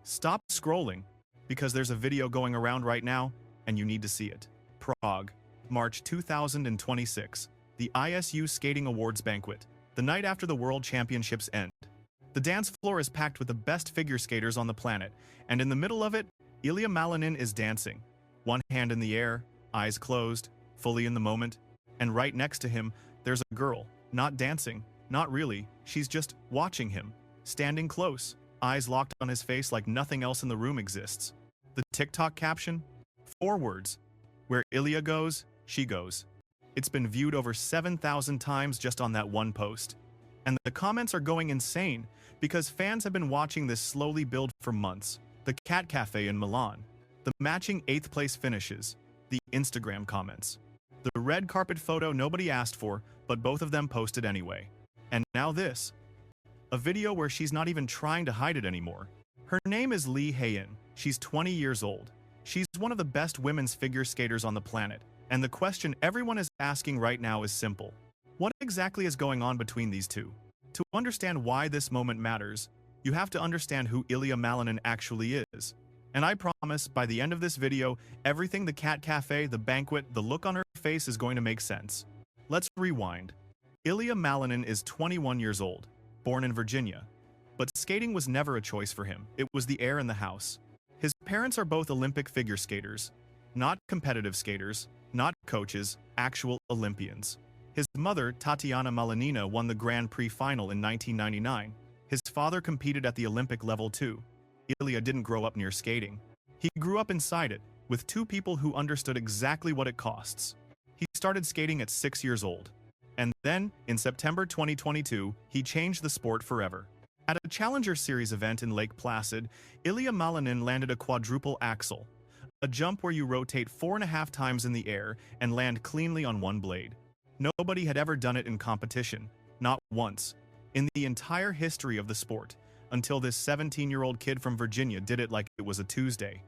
Stop scrolling, because there's a video going around right now, and you need to see it. Prague, March 2026. The ISU Skating Awards Banquet, the night after the World Championships end. The dance floor is packed with the best figure skaters on the planet, and in the middle of it, Ilia Malinin is dancing. One hand in the air, eyes closed, fully in the moment, and right next to him, there's a girl, not dancing, not really, she's just watching him, standing close, eyes locked on his face like nothing else in the room exists. The TikTok caption? 4 words. Where Ilia goes, she goes. It's been viewed over 7,000 times just on that one post. And the comments are going insane because fans have been watching this slowly build for months. The Cat Cafe in Milan, the matching 8th place finishes, the Instagram comments, the red carpet photo nobody asked for, but both of them posted anyway. And now this. A video where she's not even trying to hide it anymore. Her name is Lee Hae-in. She's 20 years old. She's one of the best women's figure skaters on the planet. And the question everyone is asking right now is simple. What exactly is going on between these two? To understand why this moment matters, you have to understand who Ilia Malinin actually is. And I promise, by the end of this video, everything the Cat Cafe, the banquet, the look on her face is going to make sense. Let's rewind. Ilia Malinin is 21 years old, born in Virginia. But skating was never a choice for him. It was the air in the house. His parents are both Olympic figure skaters. Not competitive skaters, not coaches, actual Olympians. His mother, Tatiana Malinina, won the Grand Prix final in 1999. His father competed at the Olympic level too. Ilia didn't grow up near skating. He grew up inside it, with 2 people who understood exactly what it costs. He started skating at 6 years old. And then, in September 2022, he changed the sport forever. At a Challenger Series event in Lake Placid, Ilia Malinin landed a quadruple axel, a jump where you rotate 4.5 times in the air and land cleanly on one blade. Nobody had ever done it in competition, not once, in the entire history of the sport, until this 17-year-old kid from Virginia did it like it was a Tuesday.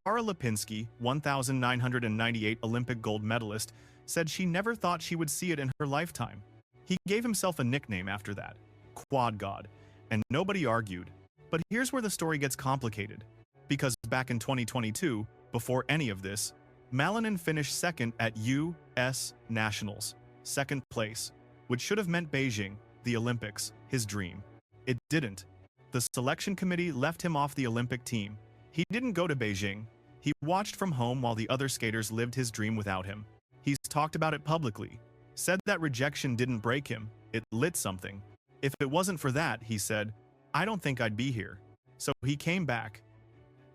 Tara Lipinski, 1998 Olympic gold medalist, said she never thought she would see it in her lifetime. He gave himself a nickname after that, Quad God, and nobody argued. But here's where the story gets complicated. Because back in 2022, before any of this, Malinin finished second at U.S. Nationals, second place, which should have meant Beijing, the Olympics, his dream. It didn't. The selection committee left him off the Olympic team. He didn't go to Beijing. He watched from home while the other skaters lived his dream without him. He's talked about it publicly, said that rejection didn't break him, it lit something. If it wasn't for that, he said, I don't think I'd be here. So he came back.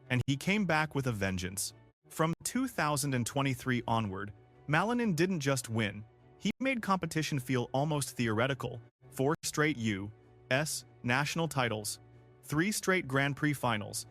And he came back with a vengeance. From 2023 onward, Malinin didn't just win. He made competition feel almost theoretical. 4 straight U.S. national titles, 3 straight Grand Prix finals,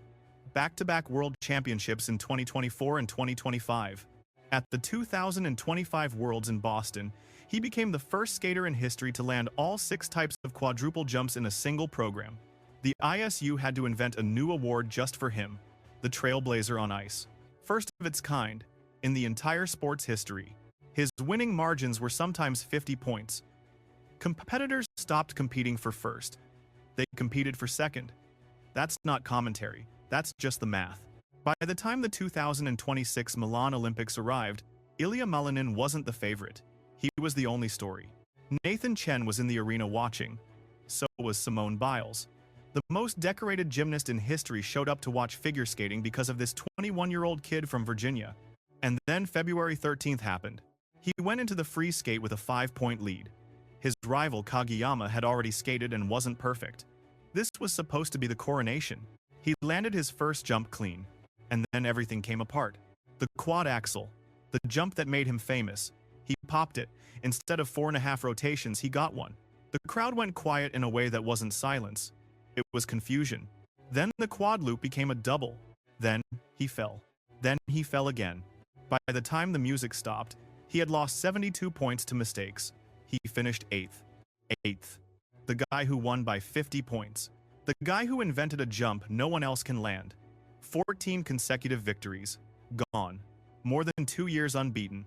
back-to-back World Championships in 2024 and 2025. At the 2025 Worlds in Boston, he became the first skater in history to land all 6 types of quadruple jumps in a single program. The ISU had to invent a new award just for him, the Trailblazer on Ice. First of its kind, in the entire sport's history. His winning margins were sometimes 50 points. Competitors stopped competing for first. They competed for second. That's not commentary, that's just the math. By the time the 2026 Milan Olympics arrived, Ilia Malinin wasn't the favorite. He was the only story. Nathan Chen was in the arena watching. So was Simone Biles. The most decorated gymnast in history showed up to watch figure skating because of this 21-year-old kid from Virginia. And then February 13th happened. He went into the free skate with a 5-point lead. His rival Kagiyama had already skated and wasn't perfect. This was supposed to be the coronation. He landed his first jump clean. And then everything came apart. The Quad Axel, the jump that made him famous. He popped it. Instead of 4.5 rotations, he got one. The crowd went quiet in a way that wasn't silence. It was confusion. Then the quad loop became a double. Then he fell. Then he fell again. By the time the music stopped, he had lost 72 points to mistakes. He finished 8th. 8th. The guy who won by 50 points. The guy who invented a jump no one else can land. 14 consecutive victories. Gone. More than 2 years unbeaten.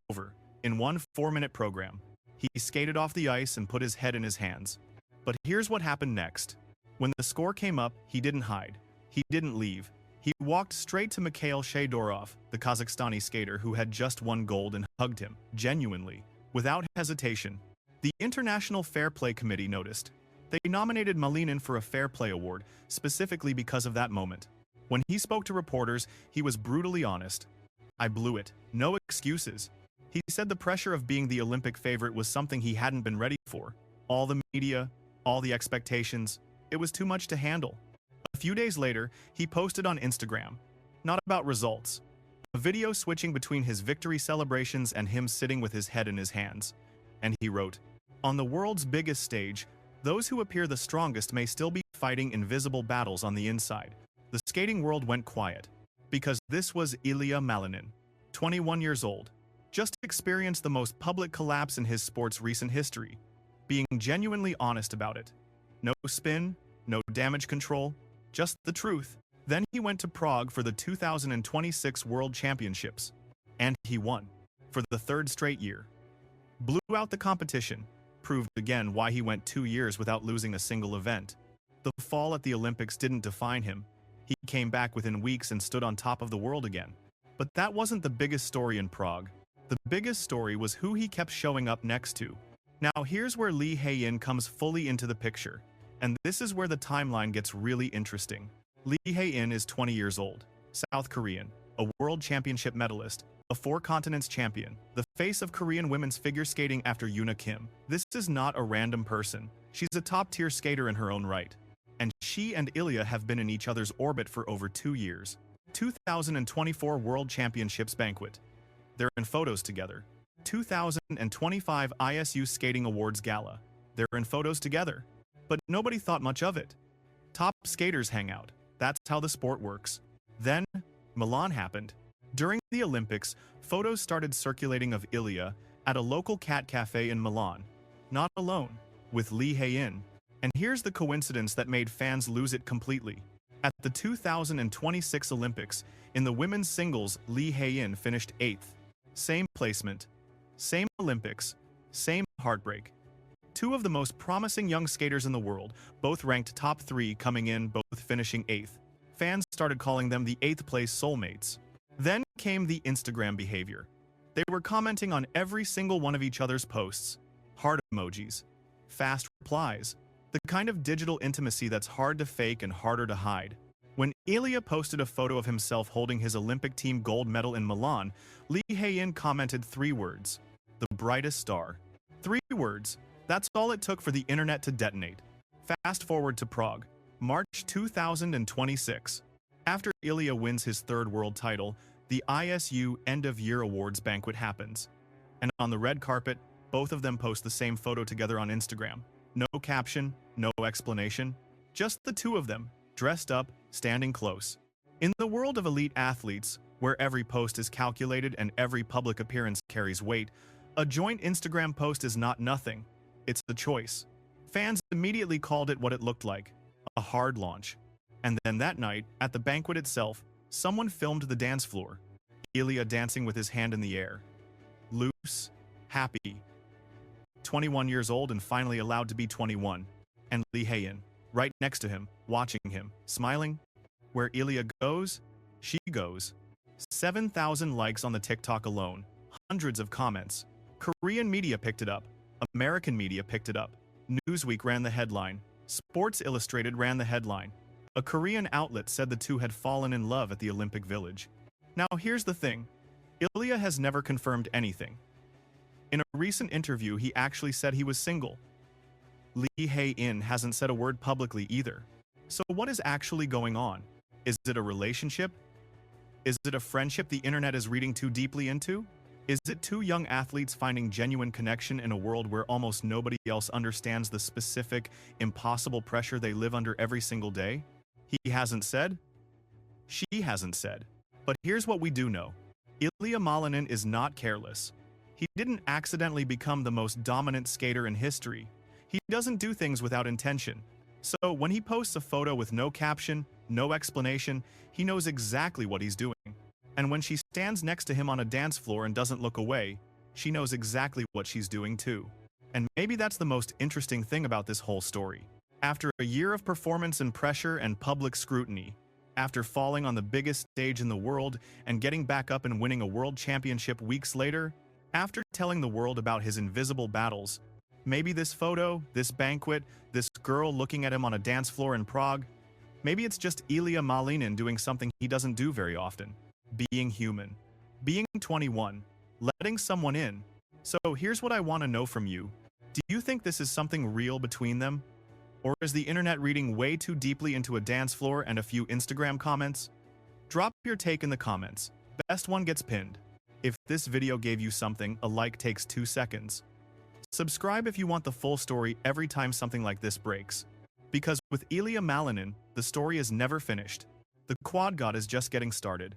Over. In one 4-minute program. He skated off the ice and put his head in his hands. But here's what happened next. When the score came up, he didn't hide. He didn't leave. He walked straight to Mikhail Shaydorov, the Kazakhstani skater who had just won gold, and hugged him, genuinely, without hesitation. The International Fair Play Committee noticed. They nominated Malinin for a Fair Play Award, specifically because of that moment. When he spoke to reporters, he was brutally honest. "I blew it. No excuses." He said the pressure of being the Olympic favorite was something he hadn't been ready for. All the media, all the expectations, it was too much to handle. A few days later, he posted on Instagram, not about results, a video switching between his victory celebrations and him sitting with his head in his hands. And he wrote, "On the world's biggest stage, those who appear the strongest may still be fighting invisible battles on the inside." The skating world went quiet, because this was Ilia Malinin, 21 years old, just experienced the most public collapse in his sport's recent history, being genuinely honest about it. No spin, no damage control, just the truth. Then he went to Prague for the 2026 World Championships, and he won, for the third straight year. Blew out the competition, proved again why he went 2 years without losing a single event. The fall at the Olympics didn't define him. He came back within weeks and stood on top of the world again. But that wasn't the biggest story in Prague. The biggest story was who he kept showing up next to. Now here's where Lee Hae-in comes fully into the picture. And this is where the timeline gets really interesting. Lee Hae-in is 20 years old, South Korean, a world championship medalist, a 4 continents champion, the face of Korean women's figure skating after Yuna Kim. This is not a random person. She's a top-tier skater in her own right. And she and Ilia have been in each other's orbit for over 2 years. 2024 World Championships Banquet. They're in photos together. 2025 ISU Skating Awards Gala. They're in photos together. But nobody thought much of it. Top skaters hang out. That's how the sport works. Then, Milan happened. During the Olympics, photos started circulating of Ilia at a local cat cafe in Milan. Not alone, with Lee Hae-in. And here's the coincidence that made fans lose it completely. At the 2026 Olympics, in the women's singles, Lee Hae-in finished 8th. Same placement, same Olympics, same heartbreak. 2 of the most promising young skaters in the world, both ranked top 3 coming in, both finishing 8th. Fans started calling them the 8th place soulmates. Then came the Instagram behavior. They were commenting on every single one of each other's posts. Heart emojis. Fast replies. The kind of digital intimacy that's hard to fake and harder to hide. When Ilia posted a photo of himself holding his Olympic team gold medal in Milan, Lee Hae-in commented 3 words. The brightest star. 3 words. That's all it took for the internet to detonate. Fast forward to Prague, March 2026. After Ilia wins his 3rd world title, the ISU End-of-Year Awards banquet happens. And on the red carpet, both of them post the same photo together on Instagram. No caption, no explanation, just the 2 of them, dressed up, standing close. In the world of elite athletes, where every post is calculated and every public appearance carries weight, a joint Instagram post is not nothing. It's the choice. Fans immediately called it what it looked like, a hard launch. And then that night, at the banquet itself, someone filmed the dance floor. Ilia dancing with his hand in the air. Loose, happy. 21 years old and finally allowed to be 21. And Lee Hae-in, right next to him, watching him, smiling. Where Ilia goes, she goes. 7,000 likes on the TikTok alone, hundreds of comments. Korean media picked it up. American media picked it up. Newsweek ran the headline. Sports Illustrated ran the headline. A Korean outlet said the 2 had fallen in love at the Olympic Village. Now here's the thing. Ilia has never confirmed anything. In a recent interview, he actually said he was single. Lee Hae-in hasn't said a word publicly either. So what is actually going on? Is it a relationship? Is it a friendship the internet is reading too deeply into? Is it 2 young athletes finding genuine connection in a world where almost nobody else understands the specific, impossible pressure they live under every single day? He hasn't said. She hasn't said. But here's what we do know. Ilia Malinin is not careless. He didn't accidentally become the most dominant skater in history. He doesn't do things without intention. So when he posts a photo with no caption, no explanation, he knows exactly what he's doing. And when she stands next to him on a dance floor and doesn't look away, she knows exactly what she's doing too. And maybe that's the most interesting thing about this whole story. After a year of performance and pressure and public scrutiny, After falling on the biggest stage in the world and getting back up and winning a world championship weeks later, after telling the world about his invisible battles, maybe this photo, this banquet, this girl looking at him on a dance floor in Prague, maybe it's just Ilia Malinin doing something he doesn't do very often. Being human. Being 21. Letting someone in. So here's what I want to know from you. Do you think this is something real between them? Or is the internet reading way too deeply into a dance floor and a few Instagram comments? Drop your take in the comments. Best one gets pinned. If this video gave you something, a like takes 2 seconds. Subscribe if you want the full story every time something like this breaks. Because with Ilia Malinin, the story is never finished. The Quad God is just getting started.